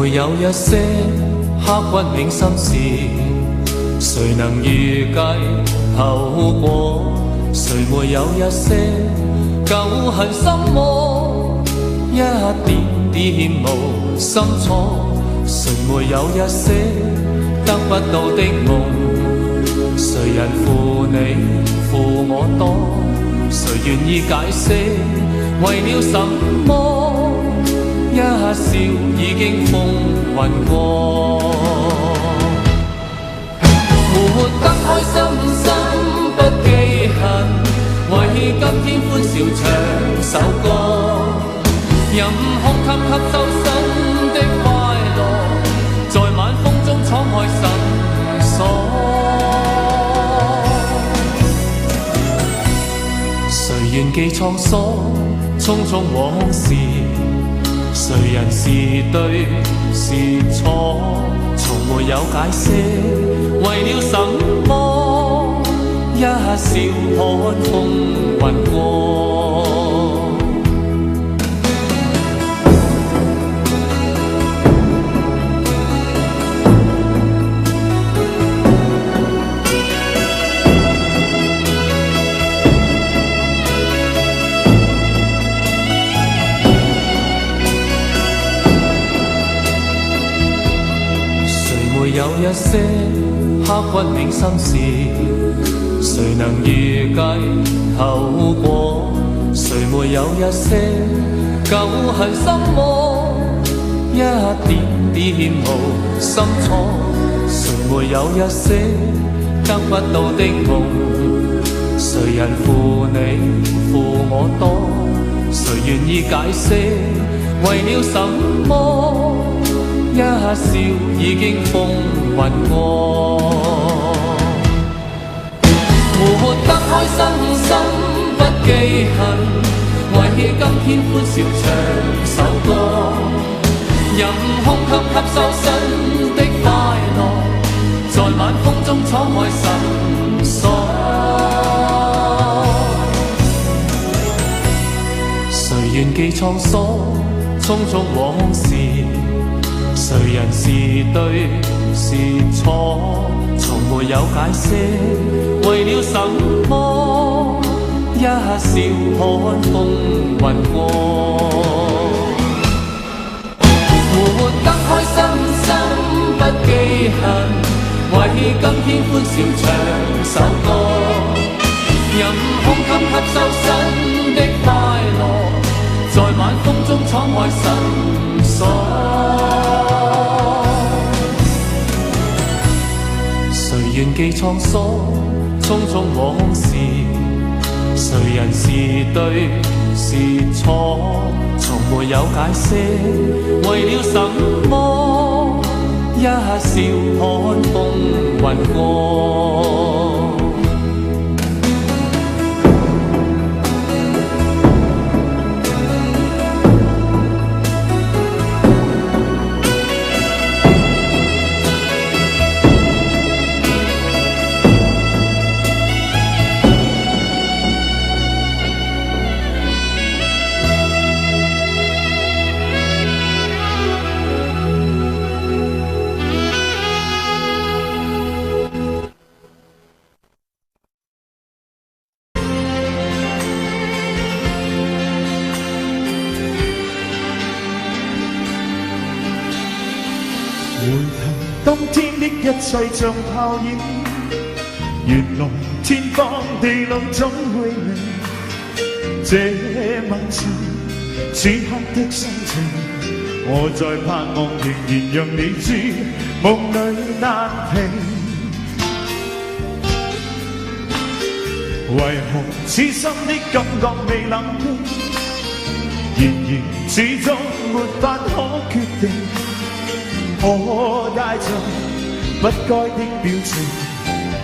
沒有一些刻骨銘心事？誰能預計後果？誰沒有一些舊恨心魔？一點點無心錯。誰沒有一些得不到的夢？誰人負你負我多？誰願意解釋為了什麼？一笑已經風雲過，活得開心心不記恨，為今天歡笑唱首歌，任空給吸收新的快樂，在晚風中敞開心鎖。誰願記滄桑，匆匆往事？誰人是對是錯？從沒有解釋，為了什麼？一笑看風雲過。有一些刻骨銘心事，誰能預計後果？誰沒有一些舊恨心魔？一點點無心錯。誰沒有一些得不到的夢？誰人負你負我多？誰願意解釋為了什麼？一笑已經風雲過，活得開心心不記恨，為今天歡笑唱首歌，任空給吸收新的快樂，在晚風中敞開心鎖。誰願記滄桑，匆匆往事？誰人是對是錯？從沒有解釋，為了什麼？一笑看風雲過，活得開心心不記恨，為今天歡笑唱首歌，任空給吸收新的快樂，在晚風中敞開心鎖。誰願記滄桑，匆匆往事？誰人是對是錯？從沒有解釋，為了什麼？一笑看風雲過。當天的一切像泡影，原來天荒地老總會明。這晚上此刻的心情，我在盼望仍然讓你知，夢裏難平。為何此生的感覺未冷冰？然而始終沒法可決定。我帶着不該的表情，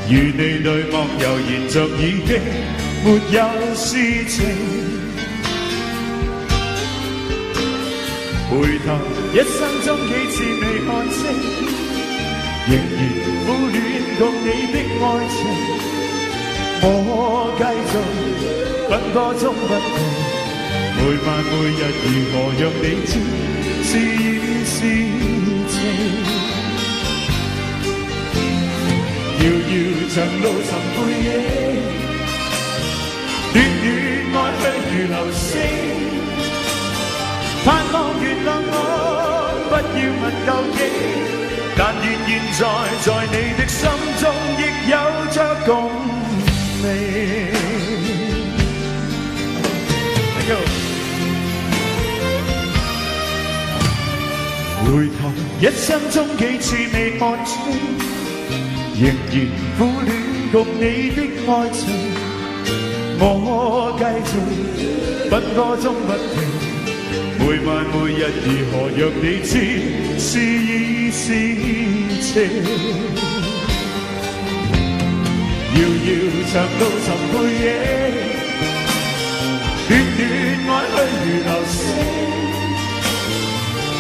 與你對望悠然着已經沒有事情。回頭一生中幾次未看清，仍然苦戀共你的愛情。我繼續奔波中不停，每晚每日如何讓你知是與是。遙遙長路尋背影，暖暖愛去如流星，盼望原諒我，不要問究竟。但願現在你的心中亦有着共鳴。Thank you。回頭一生中幾次未看清，仍然苦戀共你的愛情。我繼續奔波中不停。每晚每日如何讓你知是意是情？遙遙長路尋背影，暖暖愛去如流星。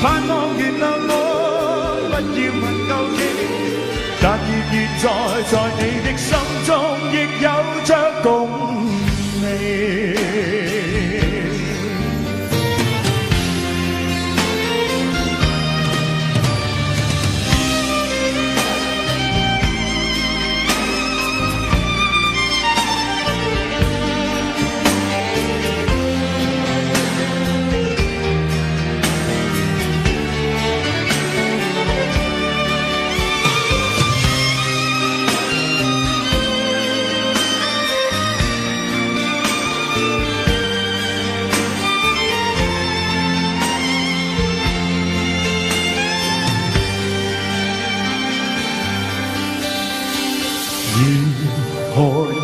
盼望原諒我，不要問究竟。但願在你的心中亦有着共鳴。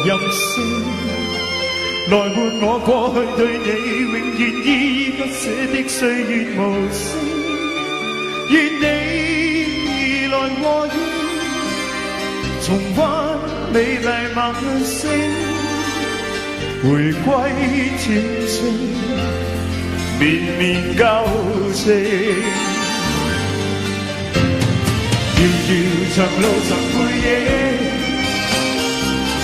任性來換我過去對你永遠依依不捨的歲月無聲，願你來和應，重溫美麗晚星，回歸恬靜，綿綿舊情。遙遙長路尋背影，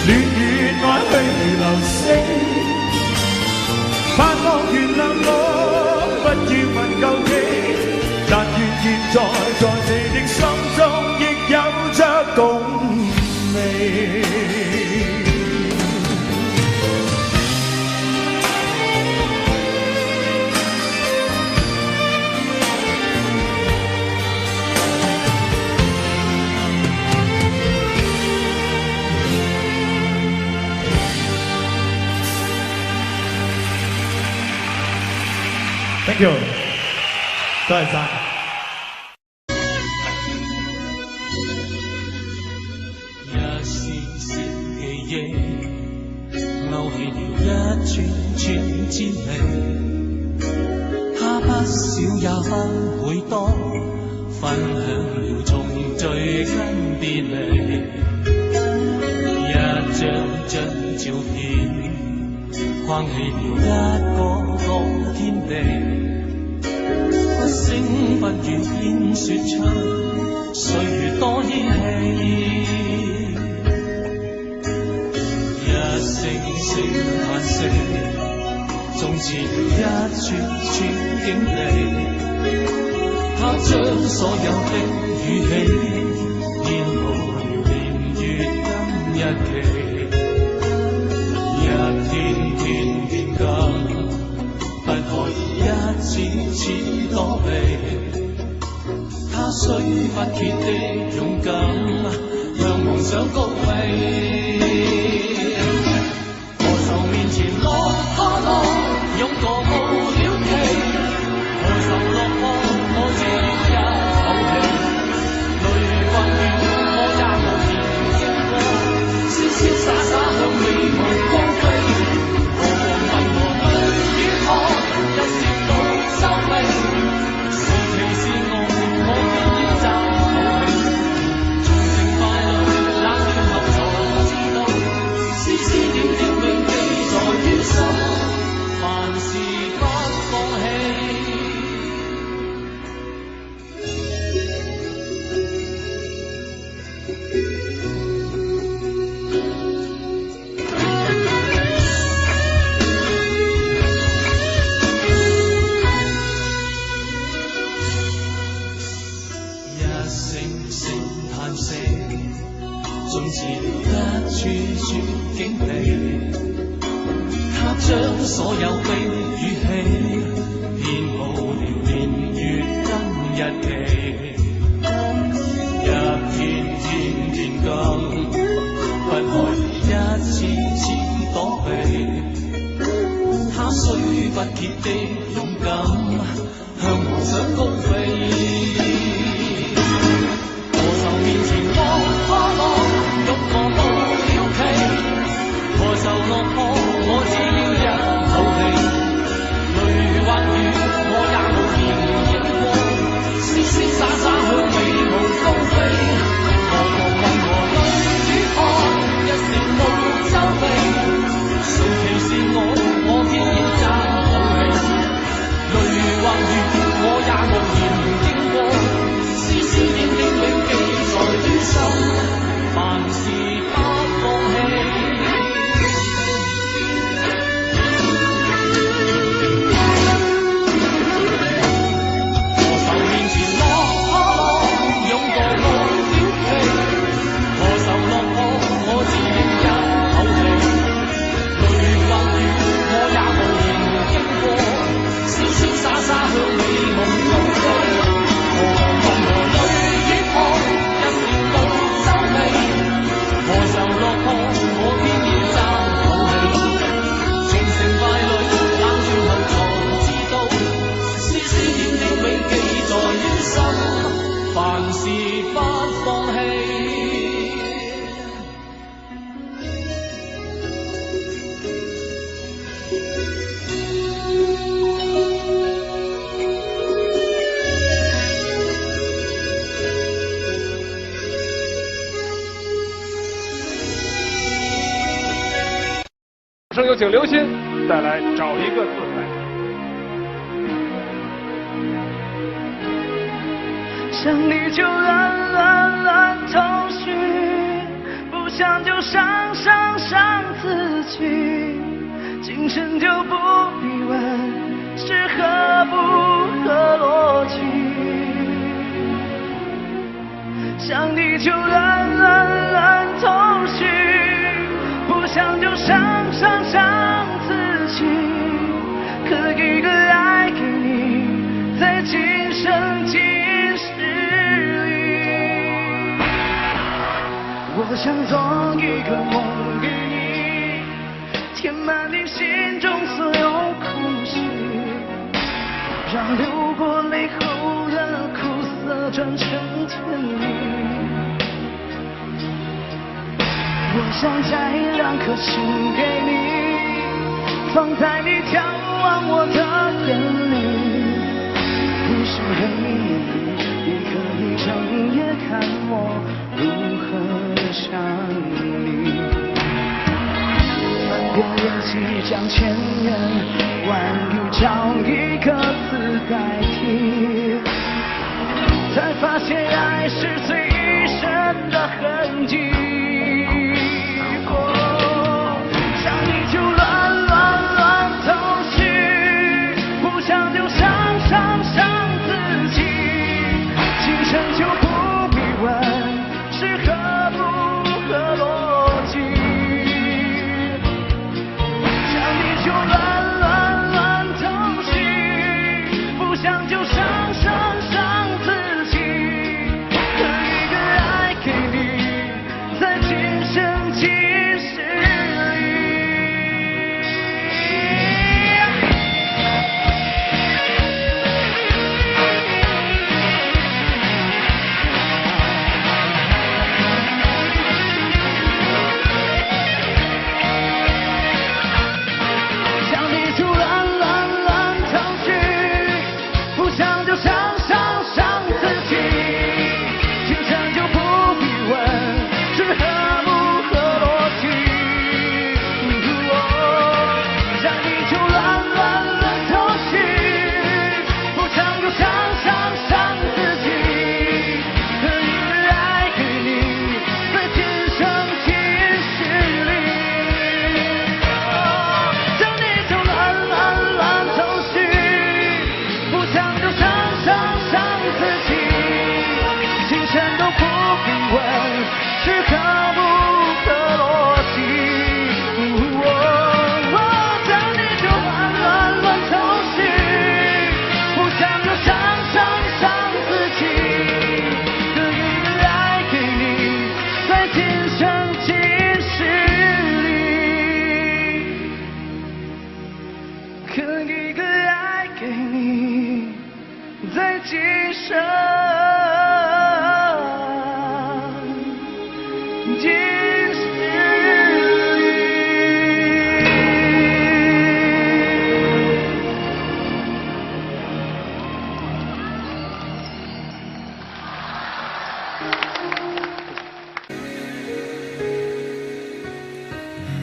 暖暖愛去如流星，盼望原諒我，不要問究竟。但願現在你的心中亦有着共鳴。Thank you， 多謝晒。一絲絲記憶，勾起了一串串滋味。他不少也不會多，分享了重聚跟別離。一張張照片，框起了一個天地。不聲不語便說出歲月多依稀，一聲聲嘆息，縱似一串串經歷。他將所有的語氣編好了年月跟日期，一天天變更。不可以一次次躲避，他雖不竭的勇敢，讓夢想高飛。何愁面前落他落，勇過無了期。何愁落魄，我只一口氣。淚光怨，我也無言經過，瀟瀟灑灑向美夢光飛。一笑到收尾，誰歧視我？我願意找口氣，從情敗淚冷暖後才處處境地，他將所有悲與喜編好了年月跟日期，一天天變更，不可以一次次躲避，他雖不竭的勇敢，向夢想高飛。面前落花落，欲何無了期？何愁落魄，我只要一口氣。淚或雨，我也無言應過，瀟瀟灑灑向美夢高飛。何妨問何淚與汗，一時無皺眉。誰歧視我偏要爭口氣。淚或雨，我也無言應過，絲絲點點永記在於心，凡事不放棄。何愁面前落花落，勇過我了期？何愁落魄，我只應一口氣。淚或雨，我也無言經過，瀟瀟灑灑向美夢高飛。何妨問何淚與汗，一時無皺眉。何愁落魄，我偏要爭口氣。情成敗侶，冷轉後才知道，絲絲點點永記在於心，凡事不放棄。有请刘鑫带来《找一个自在》。想你就乱头绪，不想就伤自己，今生就不必问是合不合逻辑。想你就乱头绪，不想就伤自己，可一个爱给你，在今生今世里。我想做一个梦给你，填满你心中所有空隙，让流过泪后的苦涩转成甜蜜。我想摘2颗心给你，放在你眺望我的眼里，不是黑夜，也可以整夜看我如何想你。翻过眼即将千言万语，找一个字代替，才发现爱是最深的痕迹。就乱头绪，不想就伤自己，今生就不必问是合不合逻辑。想你就乱头绪，不想就伤自己，可一个爱给你，在今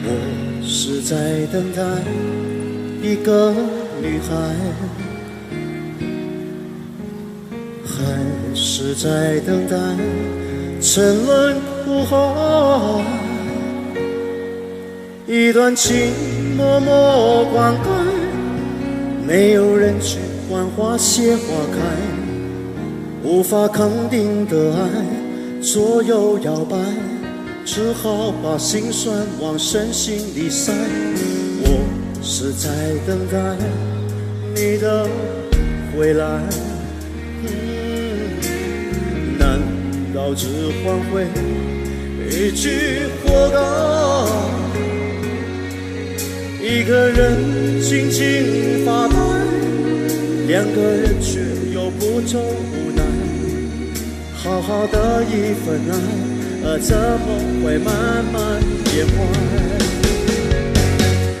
我是在等待一个女孩，还是在等待沉沦苦海？一段情默默灌溉，没有人去管花谢花开，无法肯定的爱左右摇摆，只好把心酸往深心里塞。我是在等待你的回来，难道只换回一句活该？一个人静静发呆，两个人却又不走无奈。好好的一份爱，怎么会慢慢变坏？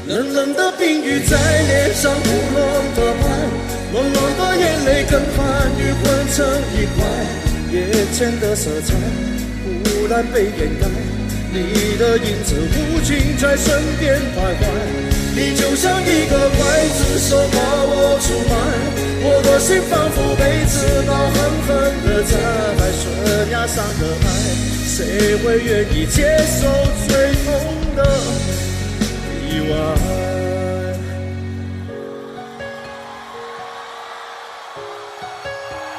冷冷的冰雨在脸上胡乱的拍，暖暖的眼泪跟寒雨混成一块。眼前的色彩忽然被掩盖，你的影子无情在身边徘徊。你就像一个刽子手把我出卖，我的心仿佛被刺刀狠狠地扎在悬崖上的爱，谁会愿意接受最痛的意外？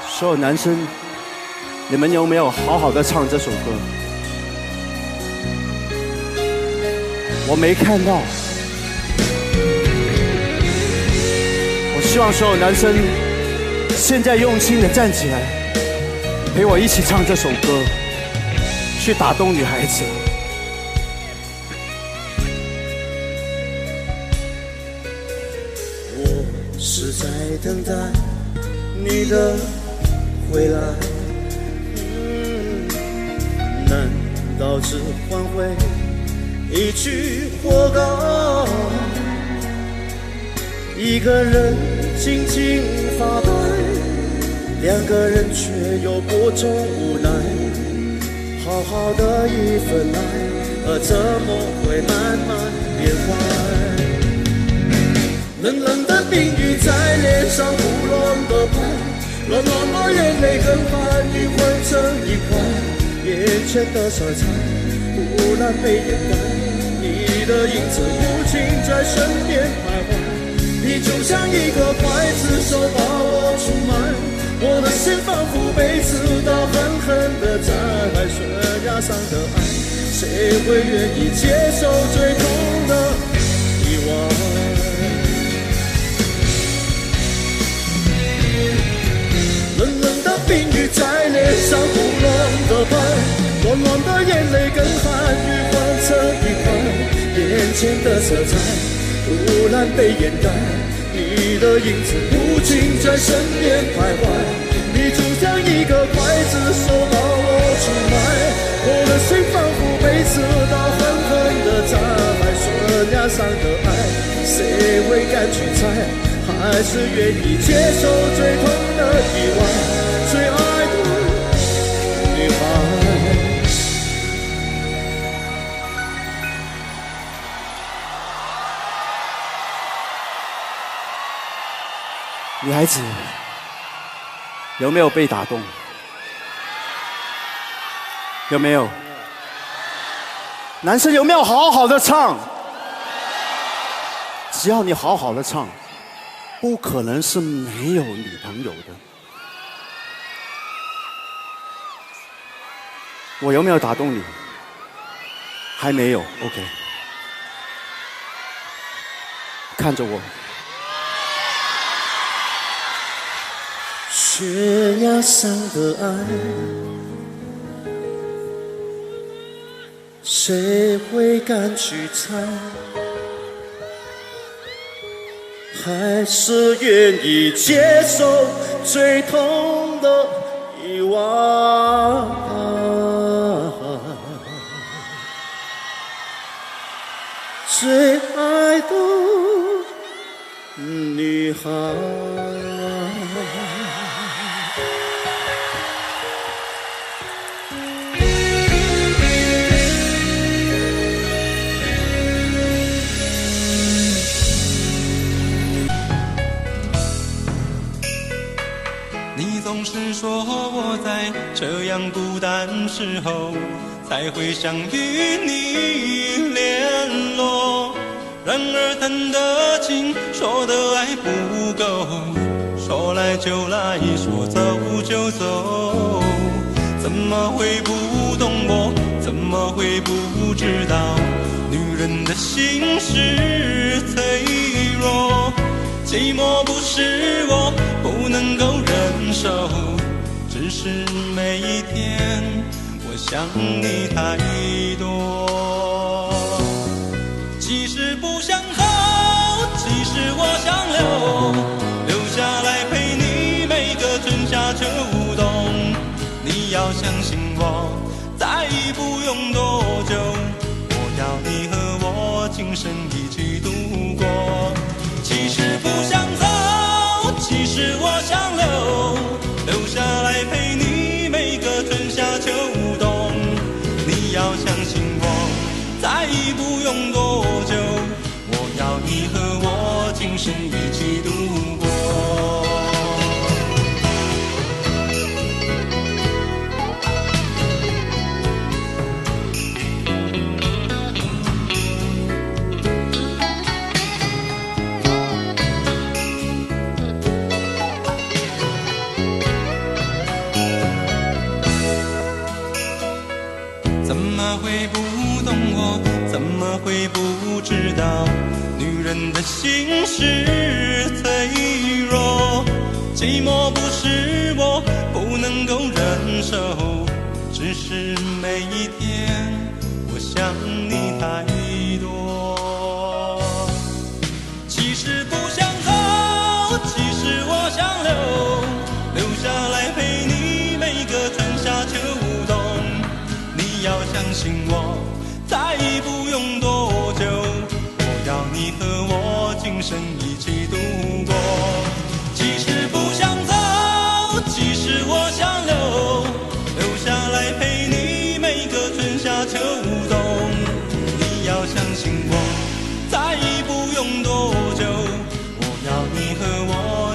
所有男生，你们有没有好好的唱这首歌？我没看到。希望所有男生现在用心的站起来，陪我一起唱这首歌，去打动女孩子。我是在等待你的回来，难道只换回一句活该？一个人静静发呆，两个人却又不走无奈。好好的一份爱，怎么会慢慢变坏？冷冷的冰雨在脸上胡乱的拍，暖暖的眼泪跟寒雨混成一块。眼前的色彩忽然被掩盖，你的影子无情在身边徘徊。你就像一个刽子手把我出卖，我的心仿佛被刺刀狠狠地扎在悬崖上的爱，谁会愿意接受最痛的意外？冷冷的冰雨在脸上胡乱的拍，暖暖的眼泪跟寒雨混成一块，眼前的色彩忽然被掩盖，你的影子无情在身边徘徊。你就像一个刽子手把我出卖，我的心仿佛被刺刀狠狠地扎在悬崖上的爱，谁会敢去猜？还是愿意接受最痛的意外？最爱的女孩。女孩子有没有被打动？有没有？男生有没有好好的唱？只要你好好的唱，不可能是没有女朋友的。我有没有打动你？还没有 ，OK。看着我。悬崖上的爱，谁会敢去猜？还是愿意接受最痛的意外？最爱的女孩。我在这样孤单时候，才会想与你联络。然而谈得情，说的爱不够，说来就来，说走就走。怎么会不懂我？怎么会不知道？女人的心是脆弱，寂寞不是我不能够忍受，只是每一天我想你太多。其实不想走，其实我想留下来陪你每个春夏秋冬。你要相信我，再不用多久，我要你和我今生一起度过。其实不想走，其实我想留下来陪你每个春夏秋冬。你要相信我，再不用多久，我要你和我今生一起度过。怎么会不懂我？怎么会不知道？女人的心是脆弱，寂寞不是我不能够忍受，只是每一天我想你太多。其实不想走，其实我想留下来陪你每个春夏秋冬。你要相信我，再不用多久，我要你和我今生一起度过。其实不想走，其实我想留下来陪你每个春夏秋冬。你要相信我，再不用多久，我要你和我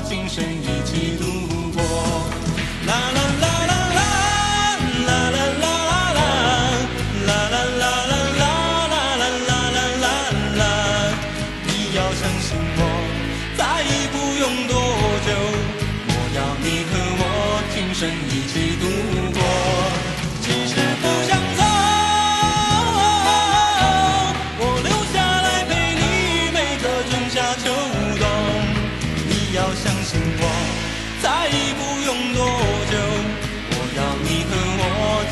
今生一起度过。啦啦啦啦啦啦啦啦啦啦啦啦啦啦啦，你要相信我，再不用多久，我要你和我今生一起度过。其实不想走，我留下来陪你每个春夏秋冬。你要相信我，再不用多久，我要你和我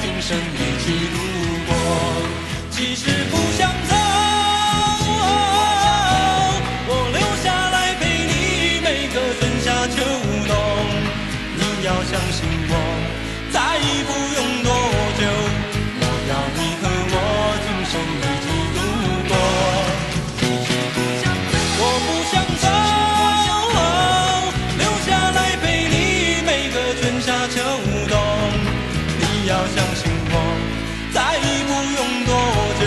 今生一起度过。其实不想走，我留下来陪你每个春夏秋冬。你要相信我，再不用多久，我要你和我今生一起度过。我不想走，留下来陪你每个春夏秋冬。你要相信我，再不用多久，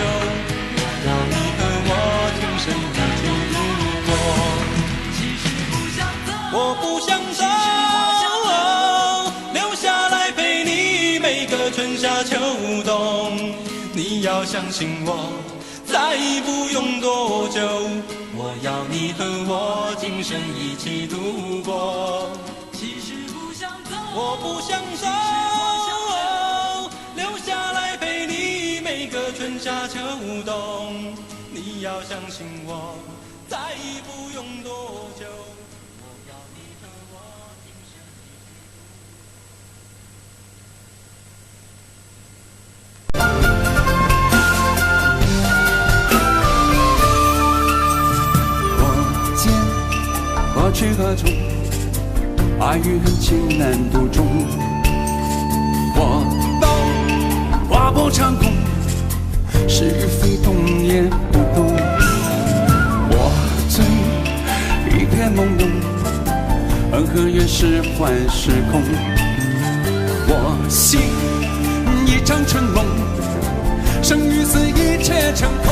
我要你和我今生一起度过。我不想走，留下来陪你每个春夏秋冬。你要相信我，再不用多久，我要你和我今生一起度过。我不想走，留下来陪你每个春夏秋冬。你要相信我，再不用多久，我要你和我今生我见何去何从，爱与恨情难独钟。我懂划破长空，是与非懂也不懂。我醉一片懵懂，恩和怨是幻是空。我醒一场春梦，生与死一切成空。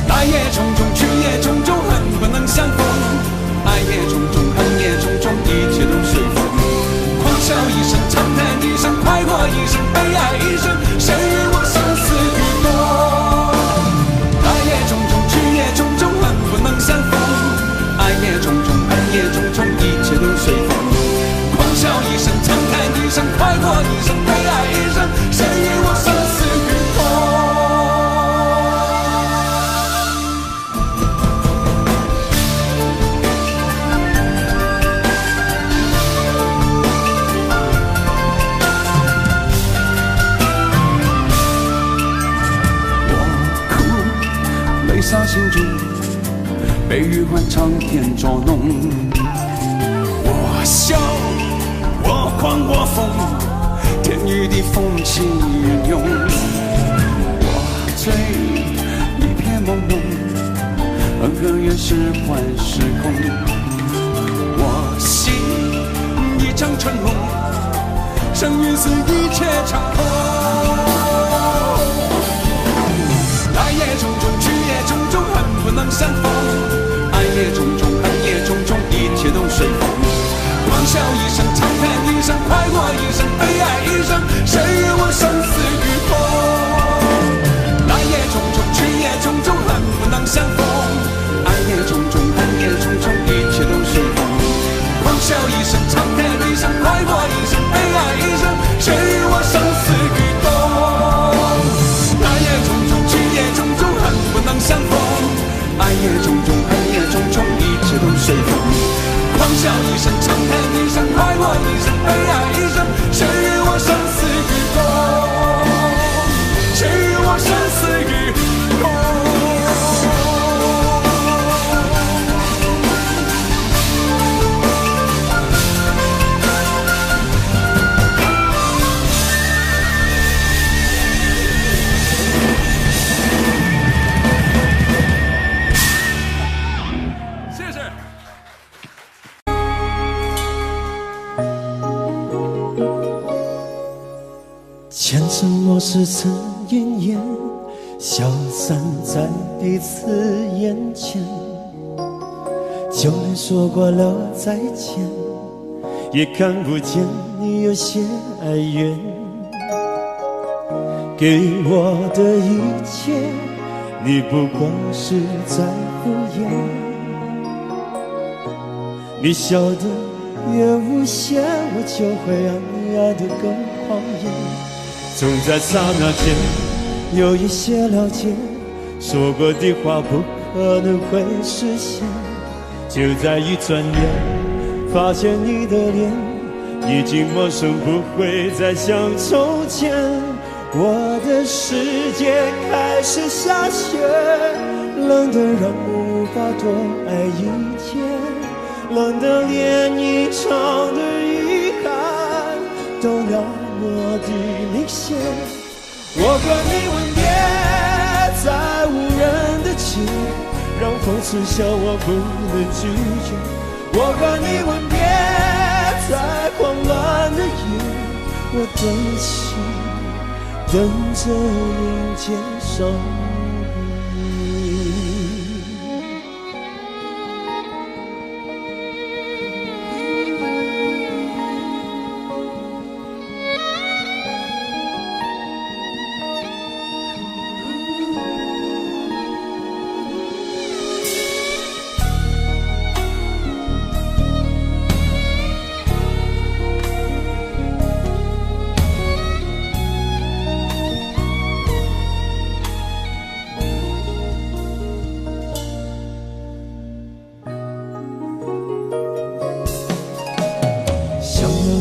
来也匆匆，去也匆匆，恨不能相逢。爱也匆匆，恨也匆匆，一切都随风。洒心中，被余欢长天捉弄。我笑，我狂，我疯，天与地风起云涌。我醉，一片朦胧，恩和怨是幻是空。我醒，一场春梦，生与死一切长空。来也匆匆，去也匆匆，恨不能相逢。爱也匆匆，恨也匆匆，一切都随风。狂笑一声，长叹一声，快活一生，悲哀一生，谁与我生死与共？来也匆匆，去也匆匆，恨不能相逢。爱也匆匆，恨也匆匆，一切都随风。狂笑一声，长叹一声，快活一生，悲哀一生，谁与我生死与共？来也匆匆，去也匆匆，恨不能相逢。爱也匆匆，恨也匆匆，一切都随风。狂笑一声，长叹一声，快活一生，悲哀一生，谁与我生死与共？谁与我生死与共？前尘往事曾奄奄，消散在彼此眼前。就连说过了再见，也看不见你有些哀怨。给我的一切，你不过是在敷衍。你笑得越无邪，我就会让你爱得更狂野。总在刹那间有一些了解，说过的话不可能会实现。就在一转眼，发现你的脸已经陌生，不会再像从前。我的世界开始下雪，冷得让我无法多爱一天，冷得连一场的遗憾都那么的明显。我和你吻别在无人的街，让风痴笑我不能拒绝。我和你吻别在狂乱的夜，我等起等着迎接伤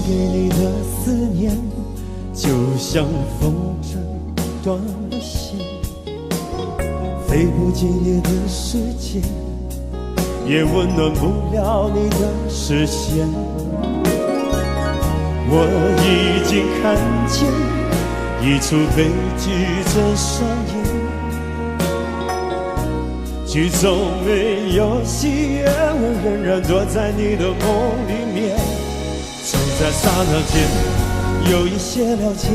给你的思念，就像风筝断了线，飞不进你的世界，也温暖不了你的视线。我已经看见一出悲剧正上演，剧中没有喜悦，我仍然躲在你的梦里面。总在刹那间有一些了解，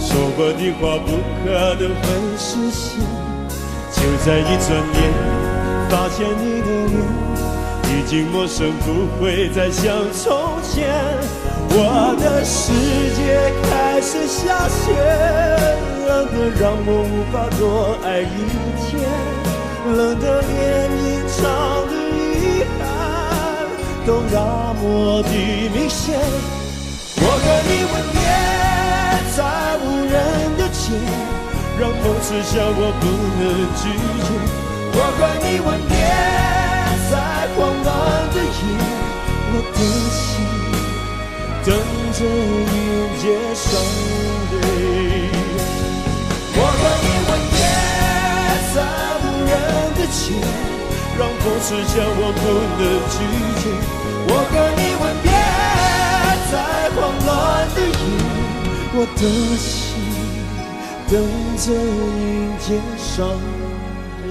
说过的话不可能会实现。就在一转眼，发现你的脸已经陌生，不会再像从前。我的世界开始下雪，冷得让我无法多爱一天，冷得连一场的遗憾都那么的明显。我和你吻别在无人的街，让风痴笑我不能拒绝。我和你吻别在狂乱的夜，我等起等着迎接伤悲。我和你吻别在无人是叫我不能拒绝。我跟你吻别在慌乱的夜，我的心等着迎接伤悲。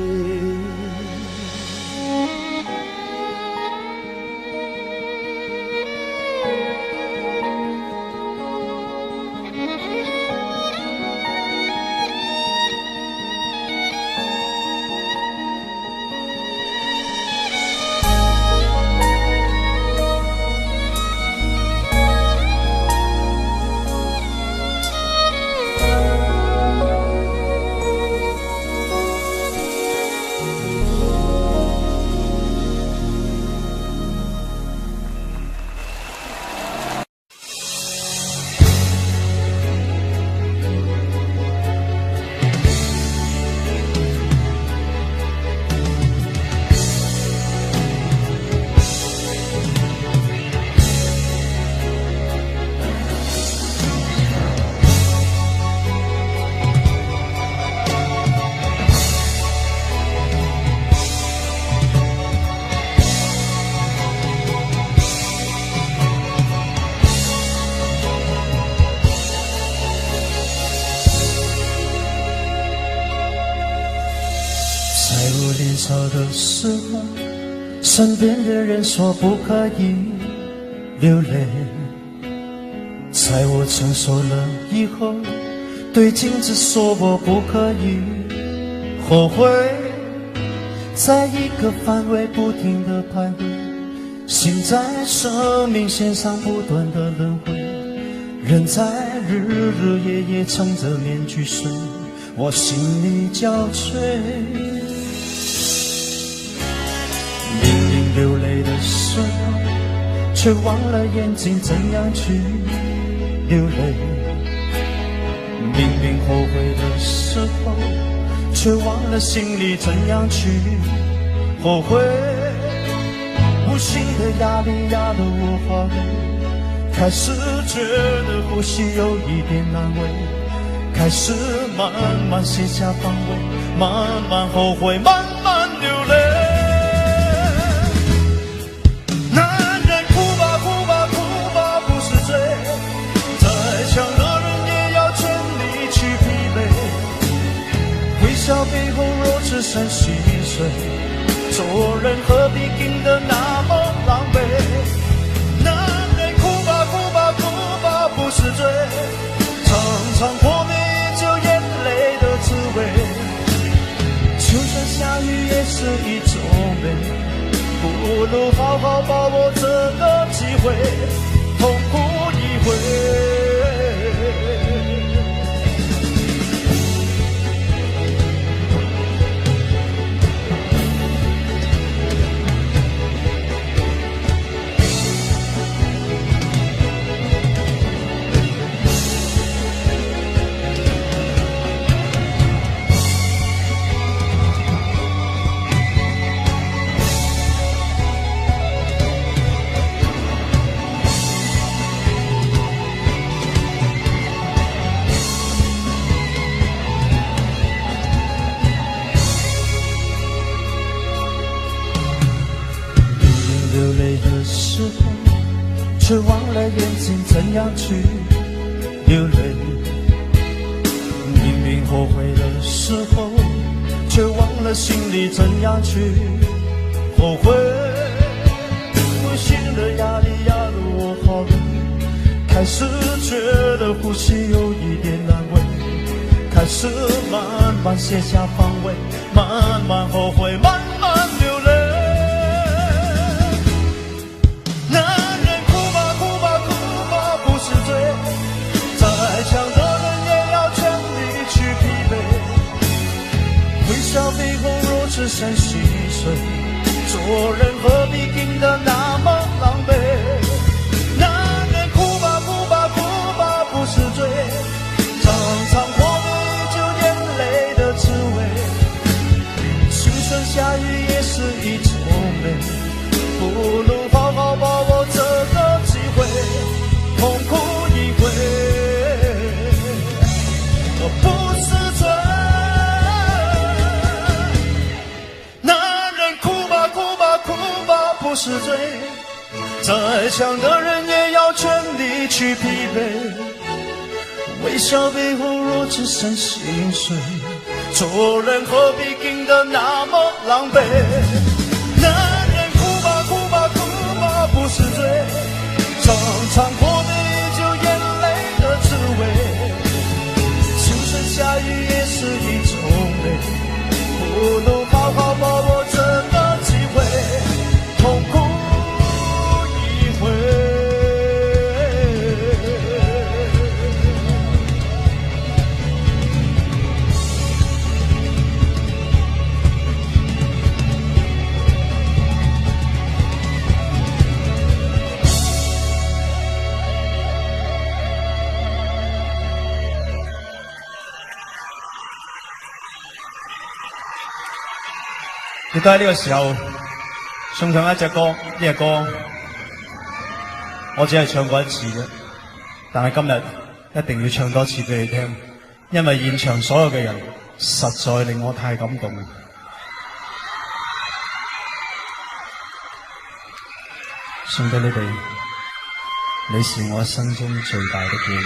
年少的时候，身边的人说不可以流泪，在我成熟了以后，对镜子说我不可以后悔，在一个范围不停地徘徊，心在生命线上不断地轮回，人在日日夜夜撑着面具睡，我心里交瘁。明明流泪的时候，却忘了眼睛怎样去流泪，明明后悔的时候，却忘了心里怎样去后悔，无形的压力压得我好累，开始觉得呼吸有一点难为，开始慢慢卸下防卫，慢慢后悔，慢慢流泪。男人哭吧哭吧哭吧不是罪，再强的人也要全力去疲惫，微笑背后若只剩细碎，做人何必硬得那么狼狈。男人哭吧哭吧哭吧不是罪，常常破灭就眼泪的滋味，就算下雨也是一种美，不如好好把握这个机会，痛哭一回。流泪的时候，却忘了眼睛怎样去流泪，明明后悔的时候，却忘了心里怎样去后悔，无形的压力压得我好累，开始觉得呼吸有一点难为，开始慢慢卸下防卫，慢慢后悔，慢慢流泪。男人哭吧哭吧哭吧不是罪，再强的人也要全力去疲惫，微笑背后若只剩细碎，做人何必硬得那么狼狈。男人哭吧哭吧哭吧不是罪，常常破灭就眼泪的滋味，就算下雨也是一种美，不如好好把握这个机会，痛哭一回。我不是罪，男人哭吧哭吧是罪，再强的人也要全力去疲惫。微笑背后若只剩心碎，做人何必硬得那么狼狈？男人哭吧哭吧哭吧不是罪，常常过的也就眼泪的滋味。就算下雨也是一种美，不能好好把握这个机会，痛哭一回。亦都喺呢個時候送上一隻歌，呢隻歌我只係唱過一次啫，但係今日一定要唱多次俾你聽，因為現場所有嘅人實在令我太感動。送俾你哋，你是我生中最大的機會。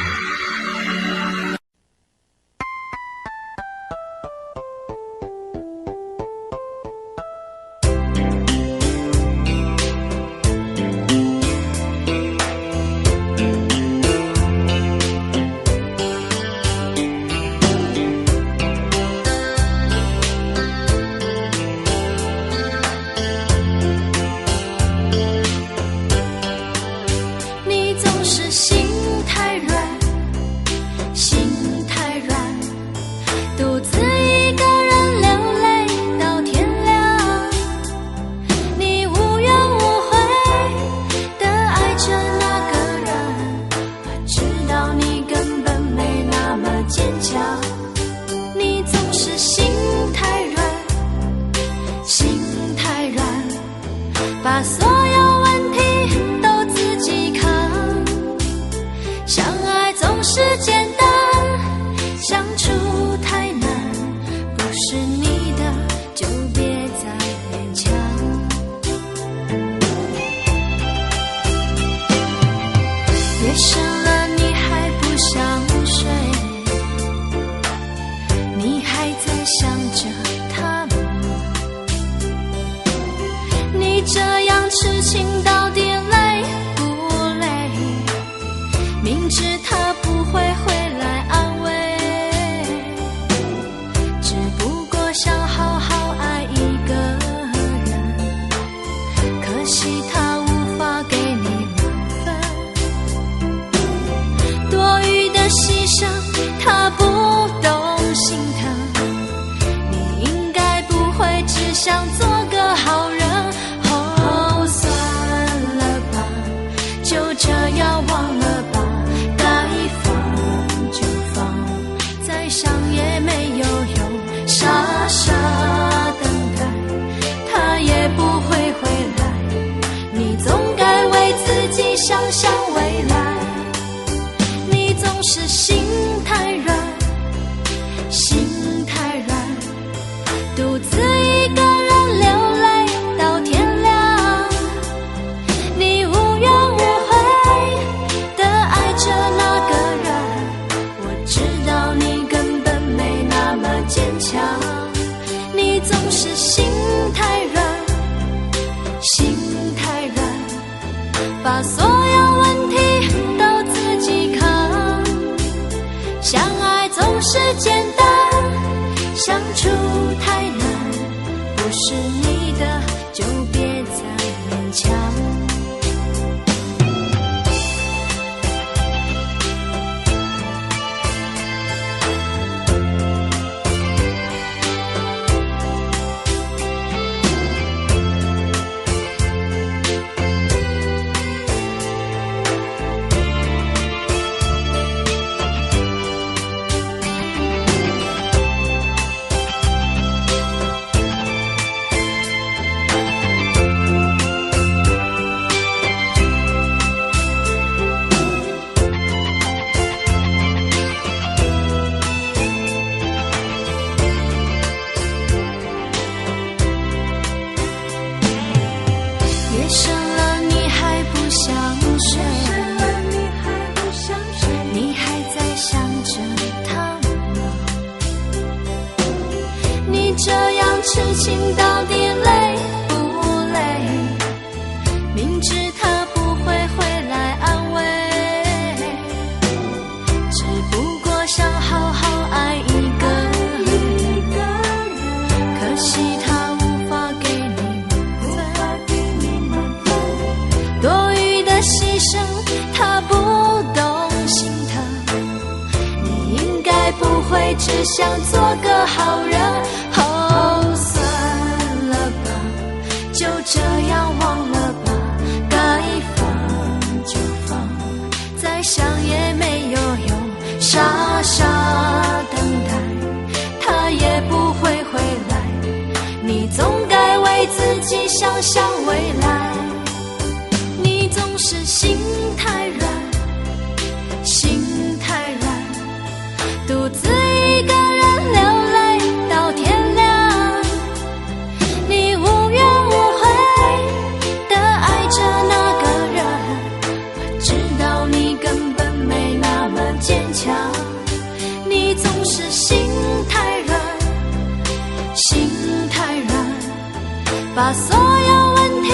你这样痴情到底累不累？明知他不会回来安慰，只不过想好好爱一个人，可惜他无法给你满分，多余的牺牲他不懂心疼，你应该不会只想做个好人。哦，算了吧，就这样忘了吧，该放就放，再想也没有用，傻傻等待，他也不会回来，你总该为自己想想未来。你总是心太软，心太软，独自一个人流泪到天亮，你无怨无悔地爱着那个人，我知道你根本没那么坚强，你总是心太软，心太软，把所有问题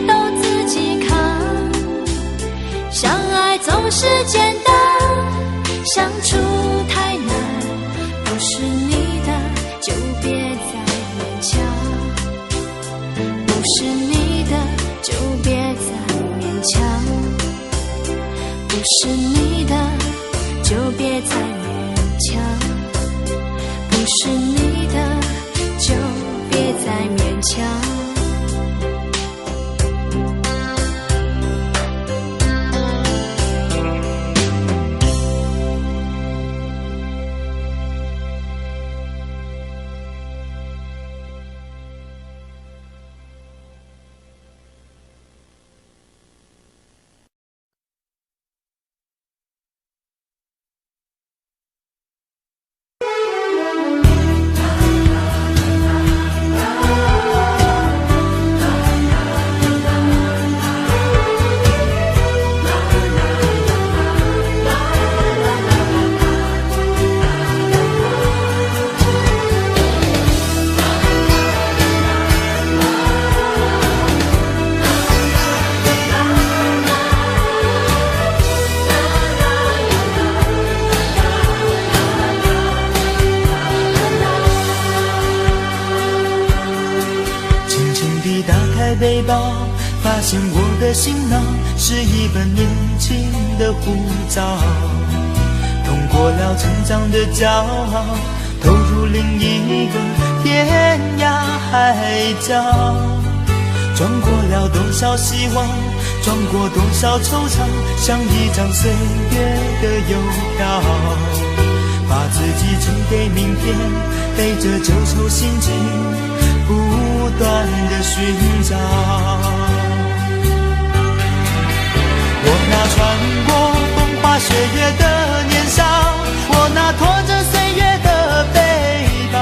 都自己扛，相爱总是简单，相处太难，不是你的就别再勉强，不是你的就别再勉强，不是你的就别再勉强，不是你的就别再勉强。背包，发现我的行囊是一本年轻的护照，通过了成长的骄傲，投入另一个天涯海角，撞过了多少希望，撞过多少惆怅，像一张岁月的邮票，把自己寄给明天，背着旧愁心情不断的寻找。我那穿过风花雪月的年少，我那拖着岁月的背包，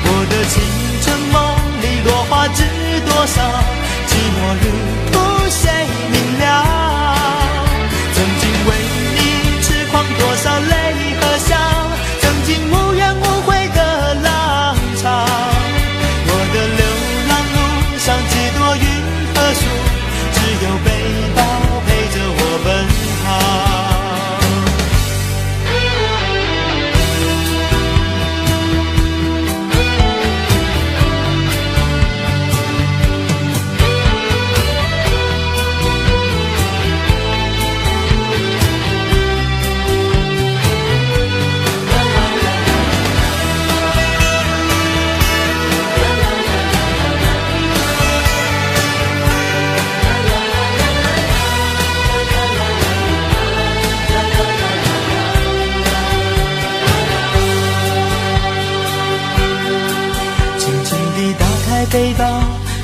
我的青春梦里落花知多少，寂寞旅途谁明了？曾经为你痴狂多少泪和笑，曾经无怨无悔的浪潮，我的流浪路上几多云和树，只有背包陪着我奔跑。背包，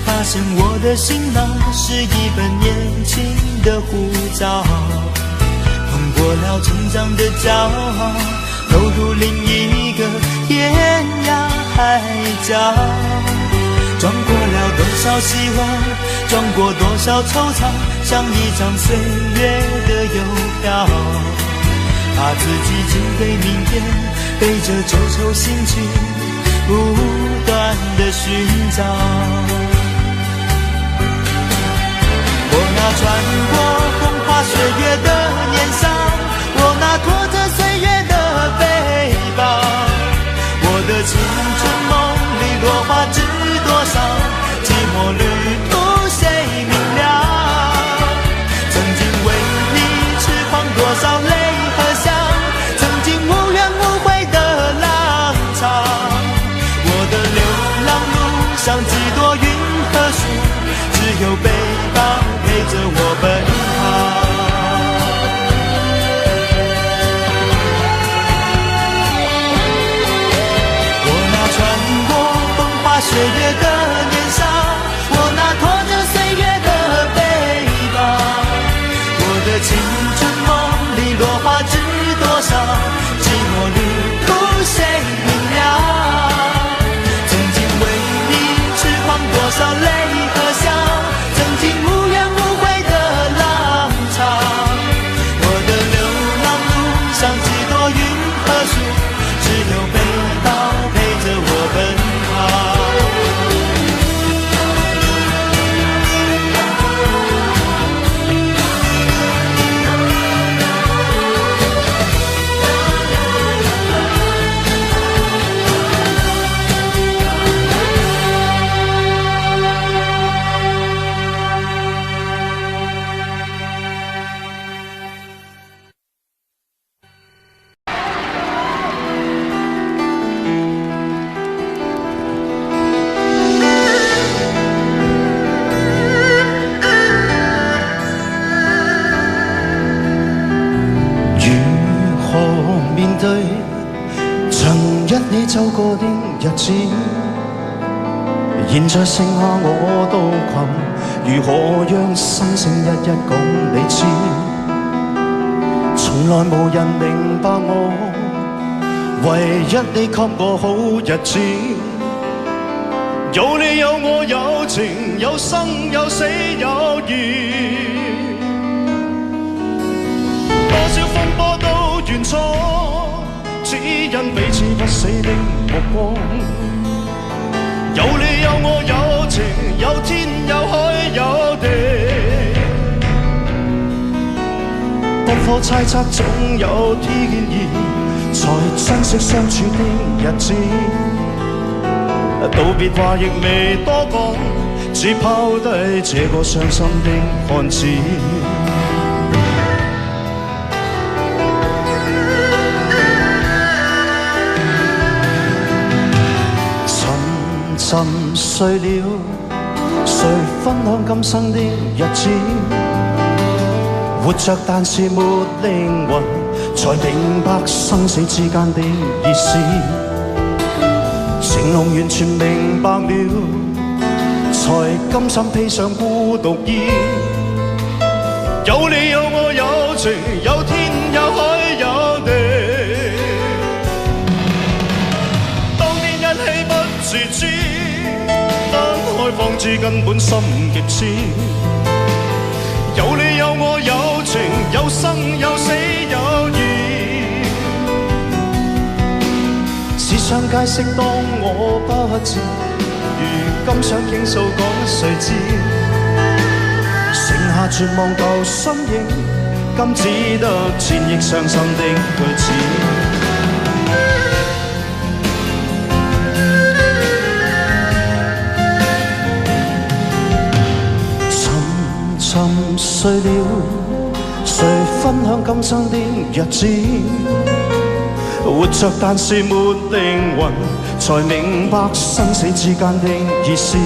发现我的行囊是一本年轻的护照，通过了成长的骄傲，投入另一个天涯海角，撞过了多少希望，撞过多少惆怅，像一张岁月的邮票，把自己寄给明天，背着旧愁心情不寻找。我那穿过风花雪月的年少，我那拖着岁月的背包，我的青春梦里落花知多少，寂寞旅途谁明了？曾经为你痴狂多少泪和笑，曾经无怨无悔的浪潮，我的流浪路上几朵云和树，只有背包陪着我奔跑。雪月的年少，我那拖着岁月的背包，我的青春梦里落花知多少，寂寞旅途谁明了？曾经为你痴狂多少泪和笑，曾经无怨无悔的浪潮，我的流浪路上几朵云和树，只有背包陪着我奔跑。走過的日子，現在剩下我獨行，如何讓心聲一一講你知？從來無人明白我，唯一你給我好日子。有你有我有情，有生有死有義，多少風波都願闖，只因彼此不死的目光。有你有我有情，有天有海有地，不可猜測總有天意，才珍惜相處的日子。道別話亦未多講，只拋低這個傷心的漢子。沉睡了，誰分享今生的日子？活着但是沒靈魂，才明白生死之間的意思。情濃完全明白了，才甘心披上孤獨衣。有你有我有情，有天有海有地，當年一起不自知，方知根本心極痴。有你有我有情，有生有死有義，只想解釋當我不知，如今想傾訴講誰知？剩下絕望舊身影，今只得千億傷心的句子。沉睡了，誰分享今生的日子？活着但是沒靈魂，才明白生死之間的意思。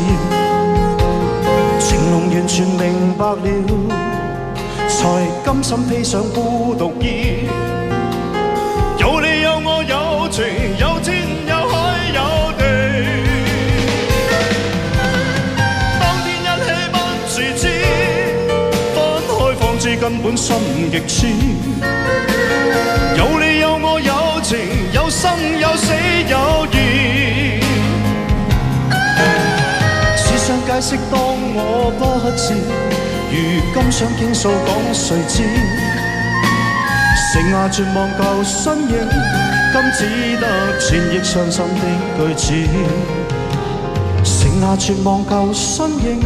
情濃完全明白了，才甘心披上孤獨衣。有你有我有情，有天有海有地，當天一起不自知，根本心極痴。有你有我有情，有生有死有義，只想解釋當我不知，如今想傾訴講誰知？剩下絕望舊身影，今只得千億傷心的句子。那絕望舊身影，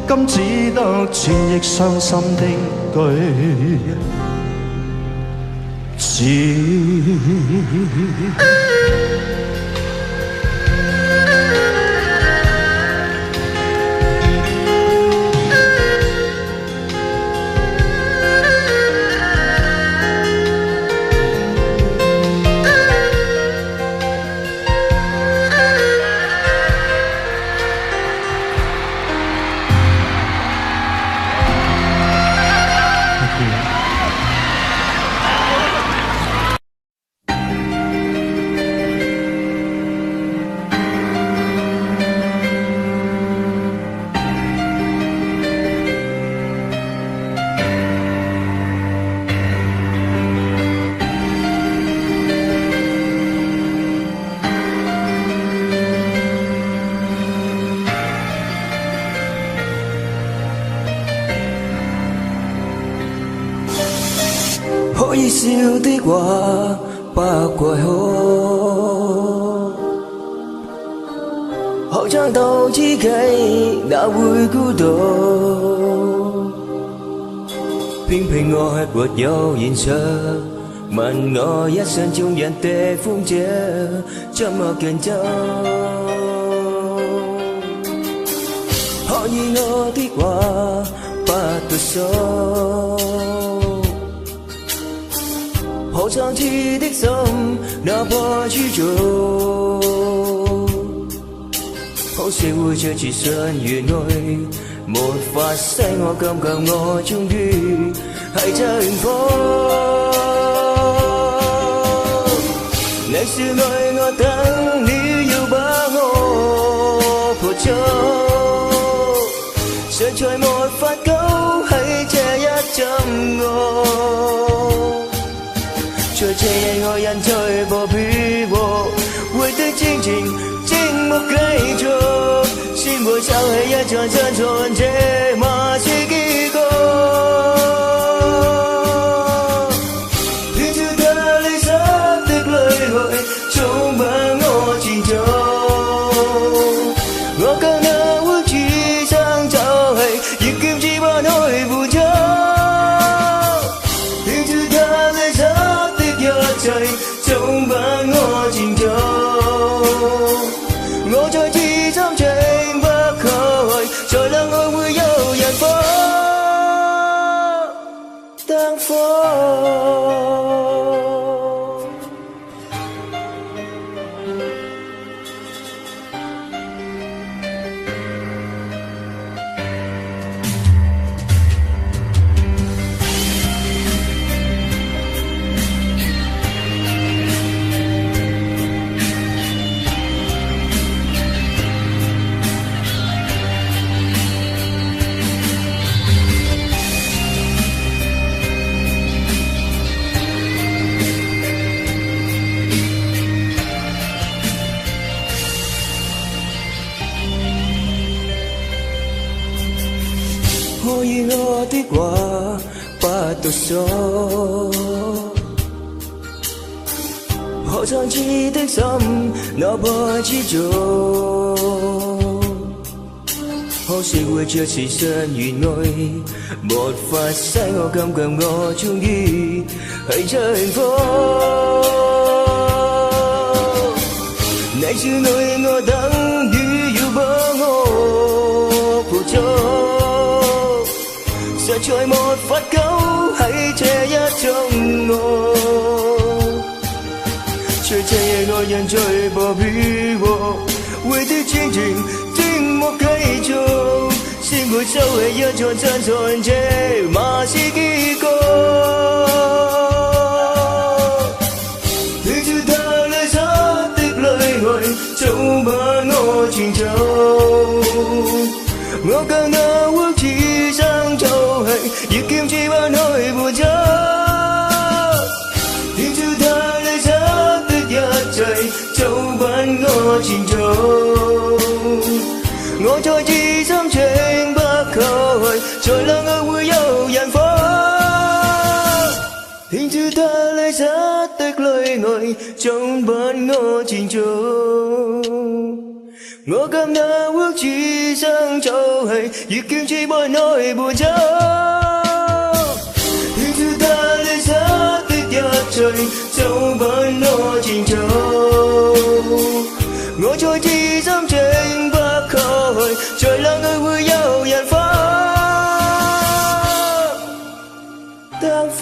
今只得轉譯傷心的句子。可以笑的話不怪可，學唱到知己哪會孤獨？偏偏愛沒有現實，問我一生中人的風景怎麼競爭？可以我的話不獨訴。可唱痴的心，哪怕知足，好社會這次信原愛，沒法使我感覺我終於係幸福。你說愛我等你要把我抱走，實在沒法救喺這一陣愛。在這夜愛人在播飄過，會的靜靜靜默繼續，先會收起一場真傳，這嘛是結局。聽着他離失的淚愛，總把我纏着，我更能會此生就係亦劍指不開扶着。總把我纏着，我在至心情不開，才能愛會有人火燈火。可以我的話不獨訴，可唱痴的心，哪怕知足，可惜會這次信原愛，沒法使我感覺我終於係幸福。你說愛我等於要把我抱走，實在沒法救喺這一種愛，在這夜愛人在播飄過，會的靜靜靜默繼續，先會收起一場真傳，這嘛是結局。聽着他離失的淚愛，總把我纏着，我更能會此生就係亦劍指不開扶着。聽着他離失的一切，早把我纏着，我在至心情不開，才能愛會有人火。聽着他離失的淚愛，總把我纏着，我今日會此生就係越見似愛內伴奏，牽住他你失的一切，就不我前奏。我再痴心情不開，在冷裏會有人花燈火。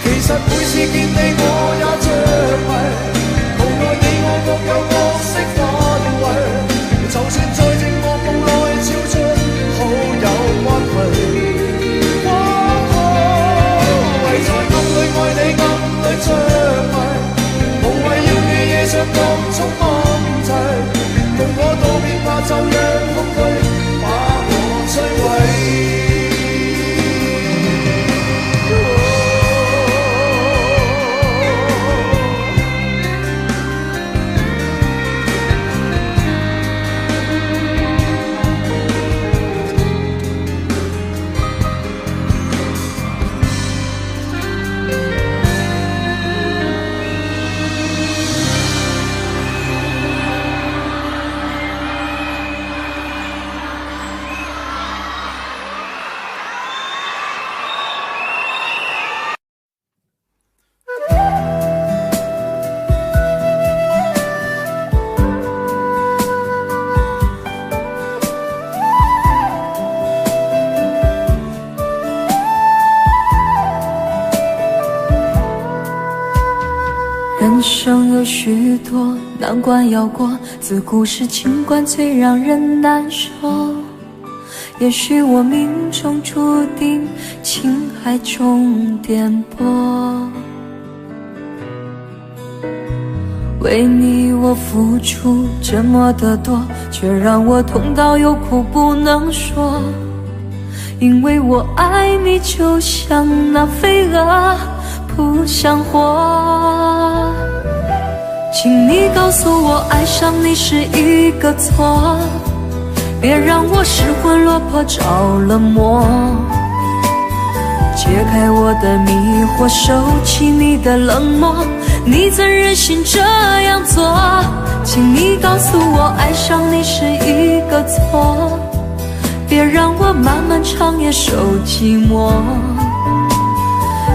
其實每次見你我也着迷。人生有许多难关要过，自古是情关最让人难受。也许我命中注定情海中颠簸，为你我付出这么的多，却让我痛到有苦不能说。因为我爱你就像那飞蛾扑向火，请你告诉我爱上你是一个错，别让我失魂落魄着了魔。解开我的迷惑，收起你的冷漠，你怎忍心这样做？请你告诉我爱上你是一个错，别让我漫漫长夜受寂寞。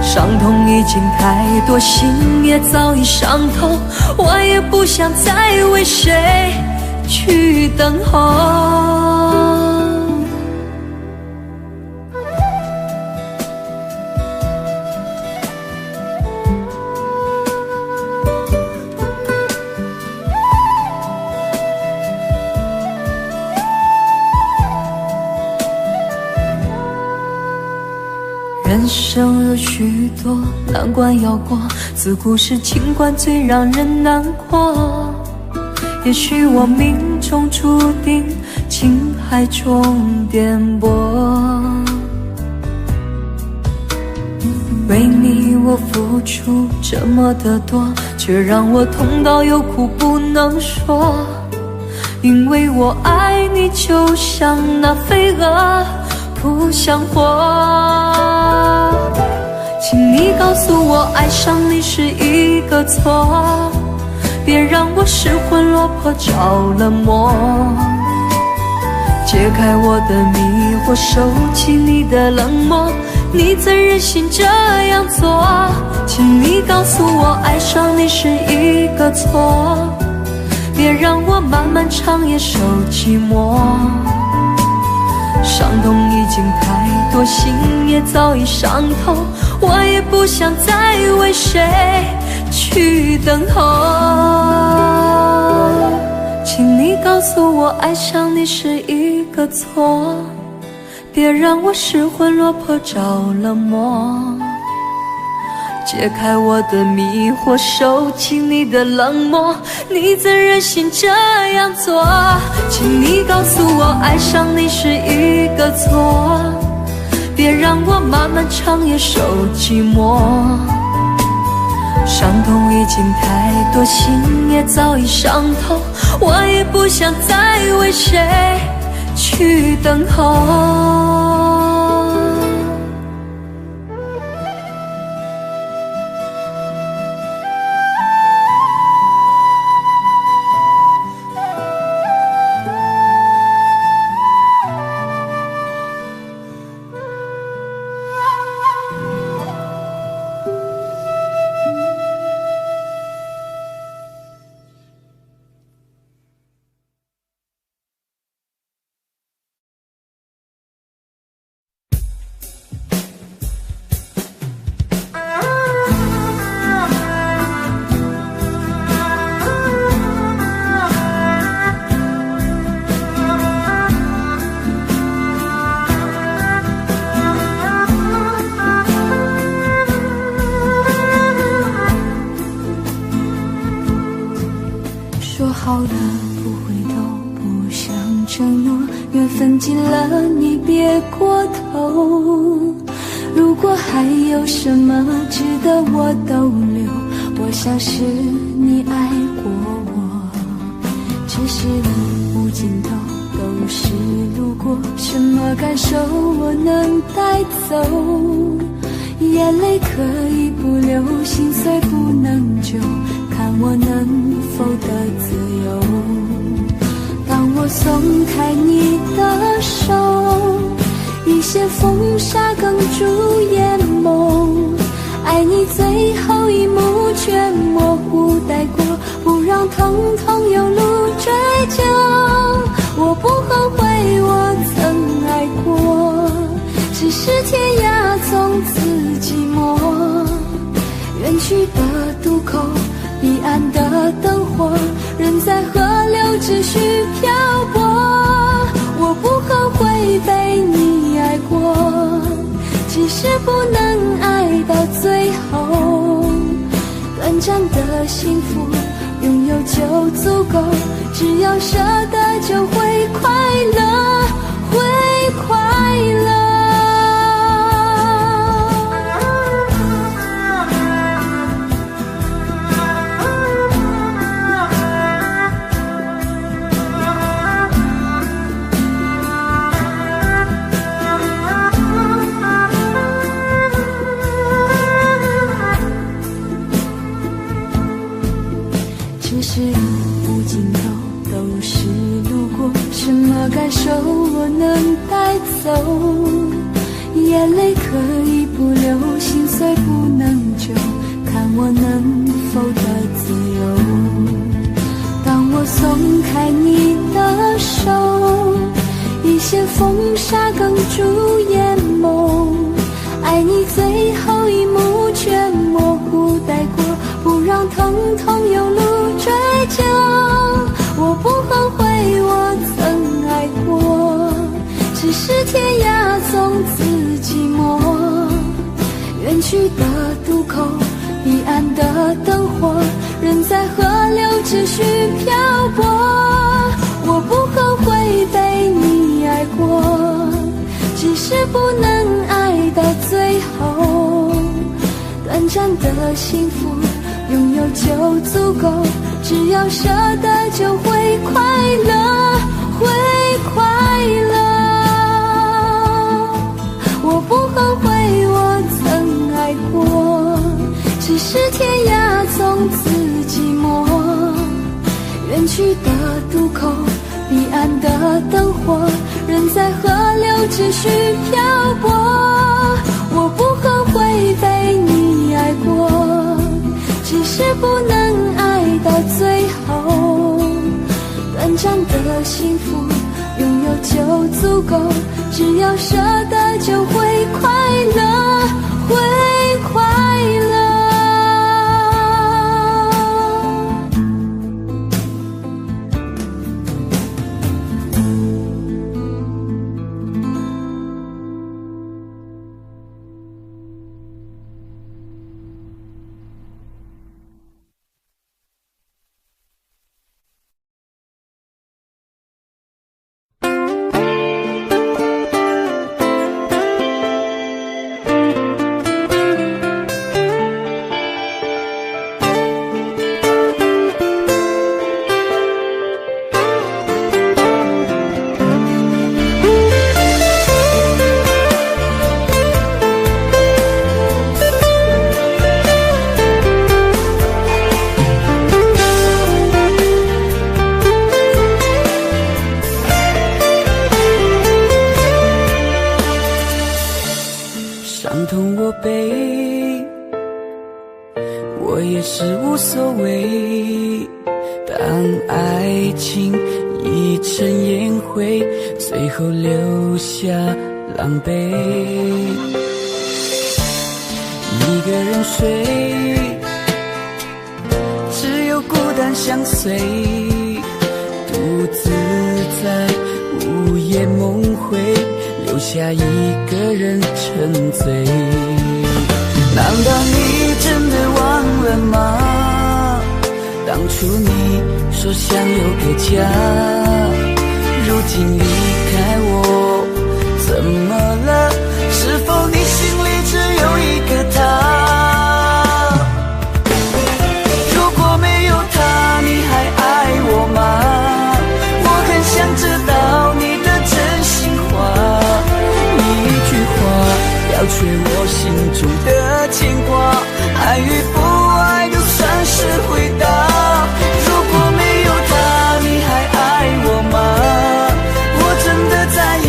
伤痛已经太多，心也早已伤透，我也不想再为谁去等候。人生有许多难关要过，自古是情关最让人难过。也许我命中注定情海中颠簸，为你我付出这么的多，却让我痛到有苦不能说。因为我爱你就像那飞蛾扑向火，请你告诉我爱上你是一个错，别让我失魂落魄着了魔。解开我的迷惑，收起你的冷漠，你怎忍心这样做？请你告诉我爱上你是一个错，别让我漫漫长夜受寂寞。伤痛已经太多，心也早已伤透，我也不想再为谁去等候。请你告诉我爱上你是一个错，别让我失魂落魄着了魔。解开我的迷惑，收起你的冷漠，你怎忍心这样做？请你告诉我爱上你是一个错，别让我漫漫长夜受寂寞。伤痛已经太多，心也早已伤透，我也不想再为谁去等候。好的不回头，不想承诺，缘分尽了你别过头。如果还有什么值得我逗留，我想是你爱过我。只是路无尽头，都是路过，什么感受我能带走？眼泪可以不流，心碎不能救，看我能否得自由。当我松开你的手，一些风沙哽住眼眸，爱你最后一幕却模糊带过，不让疼痛有路追究。我不后悔我曾爱过，只是天涯从此寂寞，远去的渡口在河流只需漂泊。我不后悔被你爱过，只是不能爱到最后。短暂的幸福拥有就足够，只要舍得就会快乐，会快乐。感受我能带走，眼泪可以不流，心碎不能救，看我能否得自由。当我松开你的手，一线风沙哽住眼眸，爱你最后一幕却模糊带过，不让疼痛有路追究。我不后悔我曾爱过，只是天涯从此寂寞。远去的渡口，彼岸的灯火，人在河流只需漂泊。我不后悔被你爱过，只是不能爱到最后。短暂的幸福拥有就足够，只要舍得就会快乐，会快乐。我不后悔我曾爱过，只是天涯从此寂寞。远去的渡口，彼岸的灯火，人在河流只需漂泊。我不后悔被你爱过，只是不能爱到最后。短暂的幸福拥有就足够，只要舍得就会快乐，会快乐。伤痛我背，我也是无所谓。当爱情已成烟灰，最后留下狼狈。一个人睡，只有孤单相随，独自在午夜梦回，留下一个人沉醉。难道你真的忘了吗？当初你说想有个家，如今离开我，怎么了？是否你心里只有一个他？如果没有他，你还爱我吗？我很想知道你的真心话，一句话了却我心中的牵挂，爱与不爱都算是回答。如果没有他，你还爱我吗？我真的在意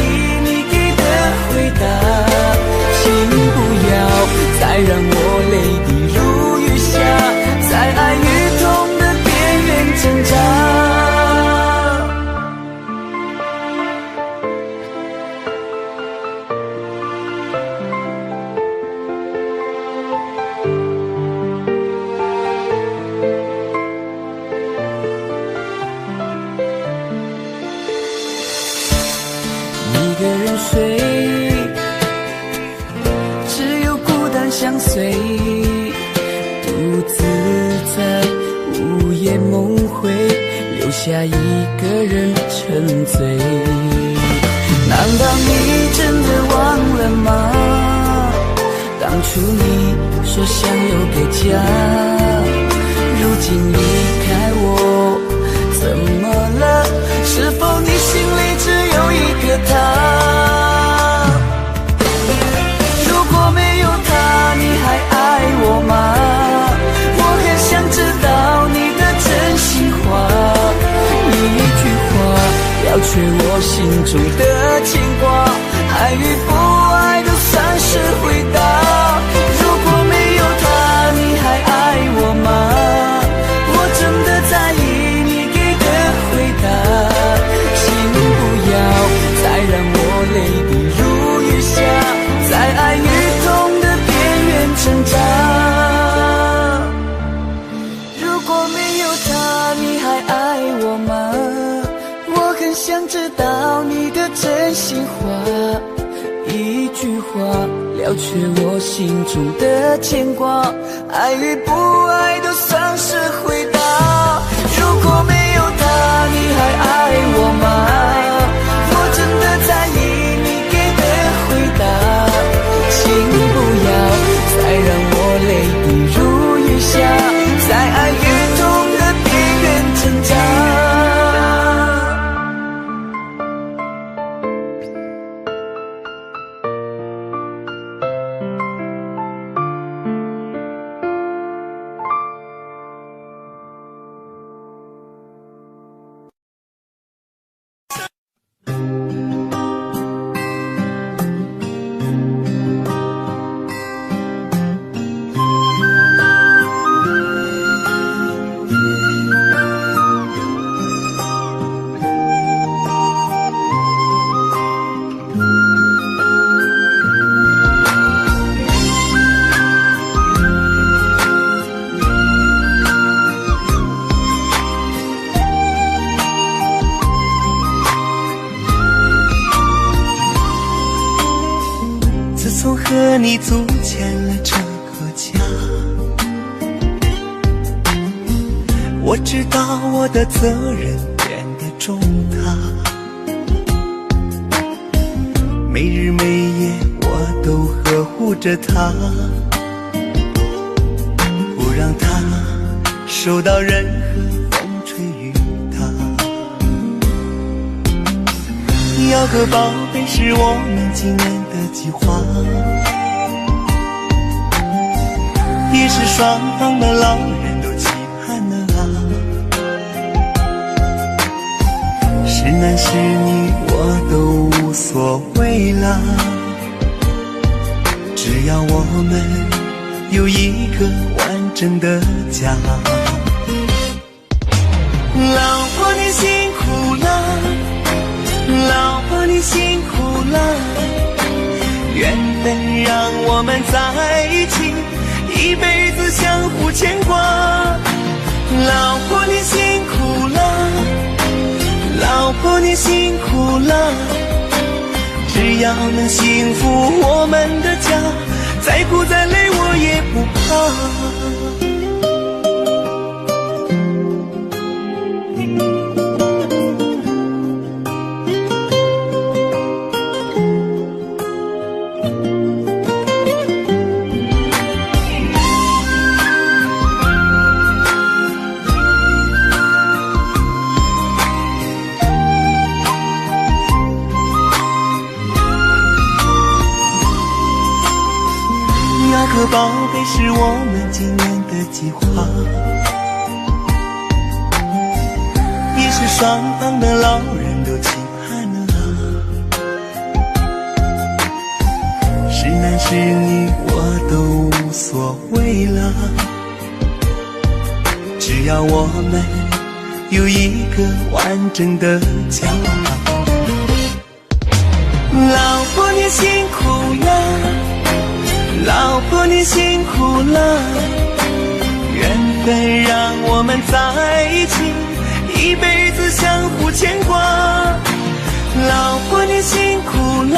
下一个人沉醉。难道你真的忘了吗？当初你说想有个家，如今离开我，怎么了？是否你心里只有一个他？如果没有他，你还爱我吗？我很想知道你的真心话，一句话了却我心中的牵挂，爱与不爱都算是回答。如果没有他，你还爱我吗？我真的在意你给的回答，请不要再让我泪滴如雨下，在爱与痛的边缘挣扎。如果没有他，你还爱我吗？我很想知道你的真心话，一句话了却我心中的牵挂，爱与不爱都算是回答。如果没有他，你还爱我吗？我真的在意你给的回答，请不要再让我泪滴如雨下，在爱与痛的边缘挣扎。和你组建了这个家，我知道我的责任变得重大，没日没夜我都呵护着她，不让她受到任何风吹雨打。要个宝贝是我们今年的计划，也是双方的老人都期盼的啊。是男是女我都无所谓啦，只要我们有一个完整的家。老婆你辛苦了，老婆你辛苦了，缘分让我们在一起，一辈子相互牵挂。老婆你辛苦了，老婆你辛苦了，只要能幸福我们的家，再苦再累我也不怕。那个宝贝是我们今年的计划，也是双方的老人都期盼的啊。是男是女我都无所谓了，只要我们有一个完整的家。老婆你辛苦了，老婆你辛苦了，缘分让我们在一起，一辈子相互牵挂。老婆你辛苦了，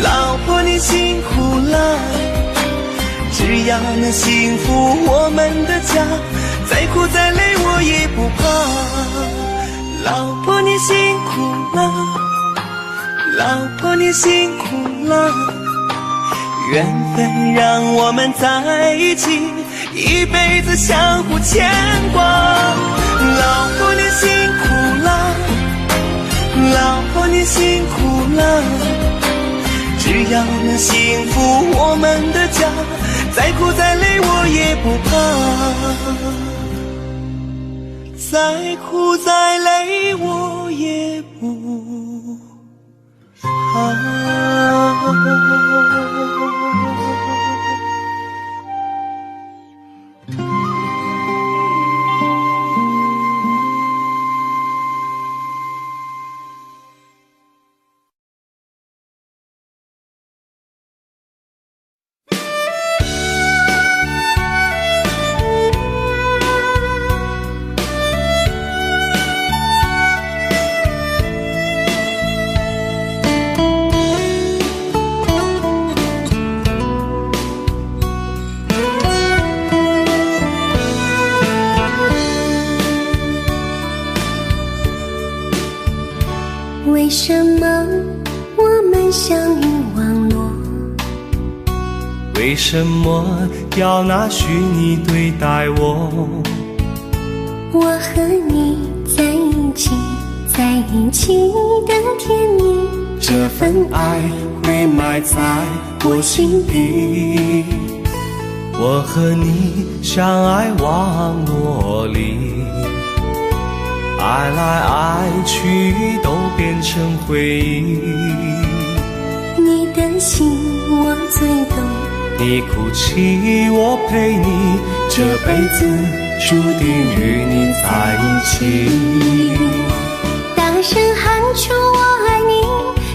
老婆你辛苦了，只要能幸福我们的家，再苦再累我也不怕。老婆你辛苦了，老婆你辛苦了，缘分让我们在一起，一辈子相互牵挂。老婆你辛苦了，老婆你辛苦了，只要能幸福我们的家，再苦再累我也不怕，再苦再累我也不怕。为什么我们相遇网络？为什么要拿虚拟对待我？我和你在一起，在一起的甜蜜，这份爱会埋在我心底。我和你相爱网络里，爱来爱去都变成回忆。你的心我最懂，你哭泣我陪你，这辈子注定与你在一起。大声喊出我爱你，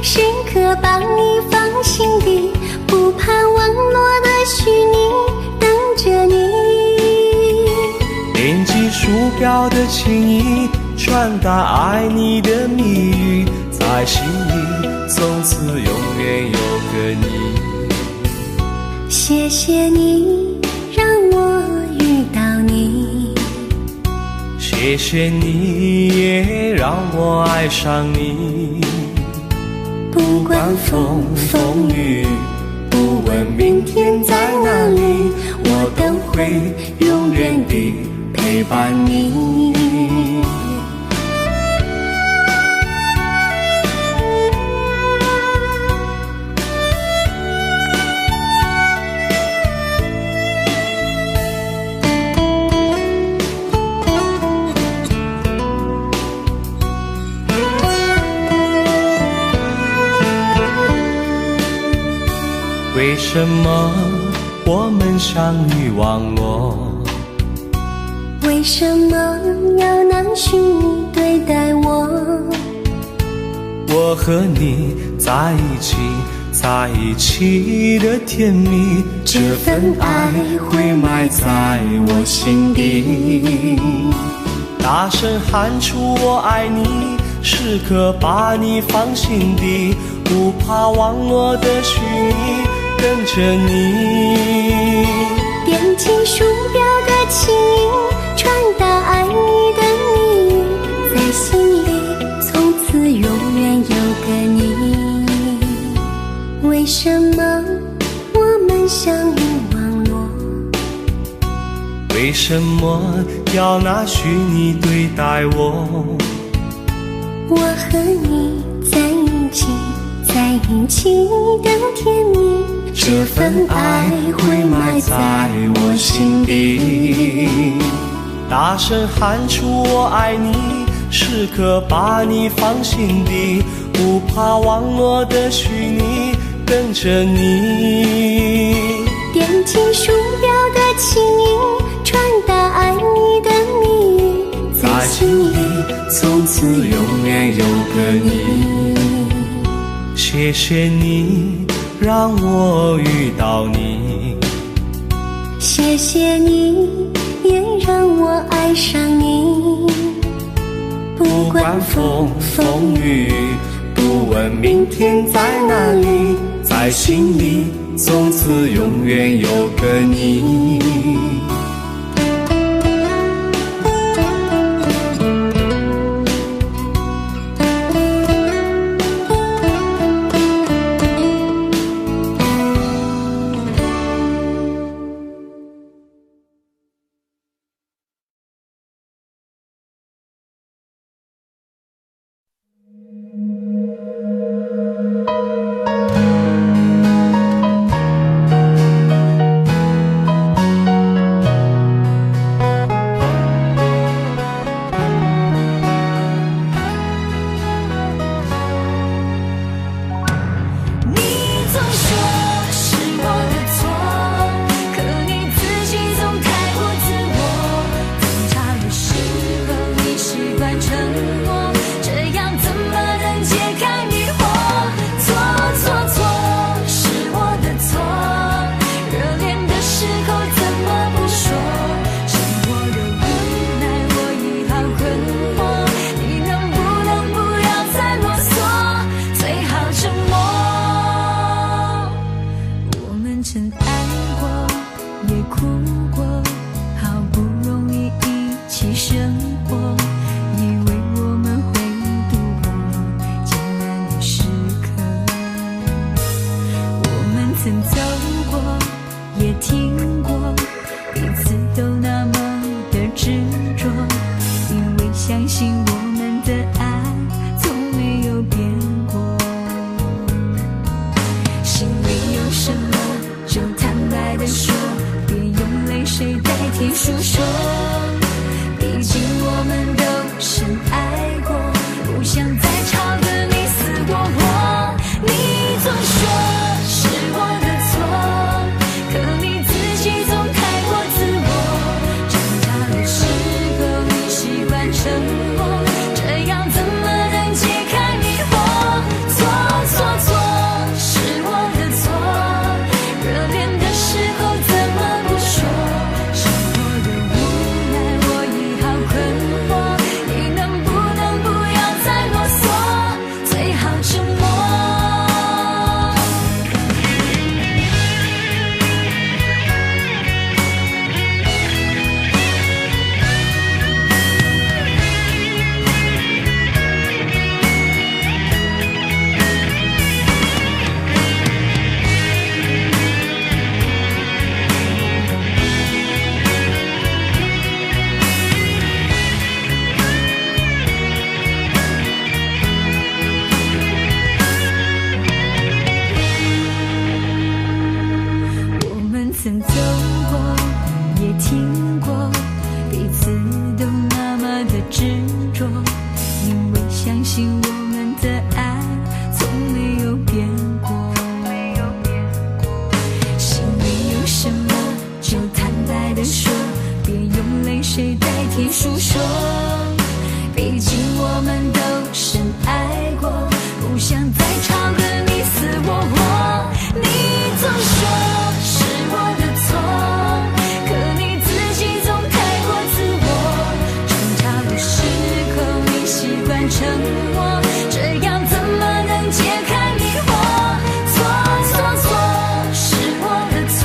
时刻把你放心底，不怕网络的虚拟，等着你。点击鼠标的情意，传达爱你的蜜语，在心里从此永远有个你。谢谢你让我遇到你，谢谢你也让我爱上你。不管风风雨，不问明天在哪里，我都会永远地陪伴你。为什么我们相遇网络？为什么要拿虚拟对待我？我和你在一起，在一起的甜蜜，这份爱会埋在我心底。大声喊出我爱你，时刻把你放心底，不怕网络的虚拟，跟着你。点击鼠标的情音，传达爱你的蜜语，在心里从此永远有个你。为什么我们相遇网络？为什么要拿虚拟对待我？我和你在一起，在一起的甜蜜，这份爱会埋在我心底。大声喊出我爱你，时刻把你放心底，不怕网络的虚拟，跟着你。点击鼠标的情音，传达爱你的蜜语，在心里从此永远有个你。谢谢你让我遇到你，谢谢你也让我爱上你。不管风风雨，不问明天在哪里，在心里从此永远有个你。谁代替诉说？毕竟我们都深爱过，不想再吵个你死我活。你总说是我的错，可你自己总太过自我。争吵的时候你习惯沉默，这样怎么能解开迷惑？是我的错，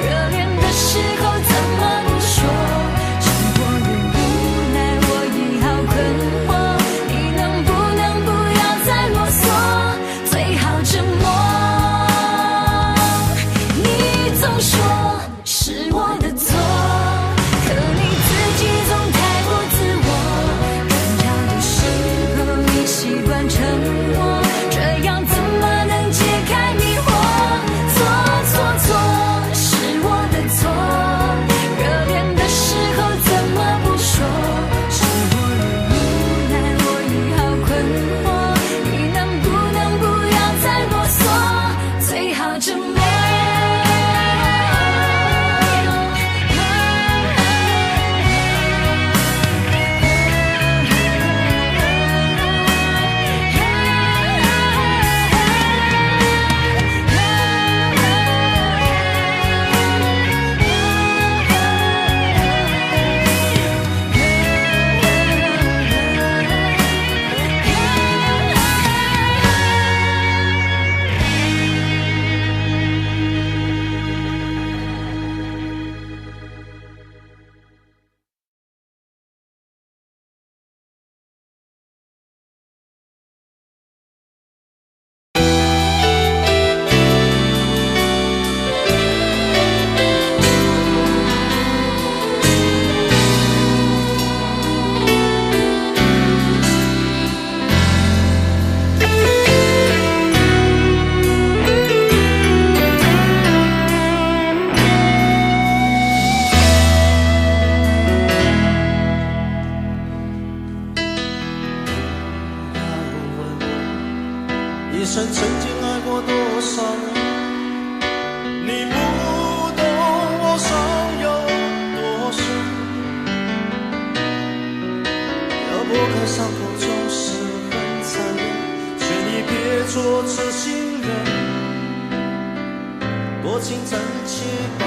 热恋的时候怎么不说？生活的无奈我已好困惑，你能不能不要再啰嗦，最好沉默。你总说是我的错，可你自己总太过自我。争吵的时候你习惯沉默，这样怎么能解开迷惑？是我的错，热恋的时候怎么不说？生活的无奈我已好困惑，你能不能不要再啰嗦，最好沉默。一生曾经爱过多少人，你不懂我伤有多深。要拨开伤口总是很残忍，劝你别做痴心人，多情暂且罢。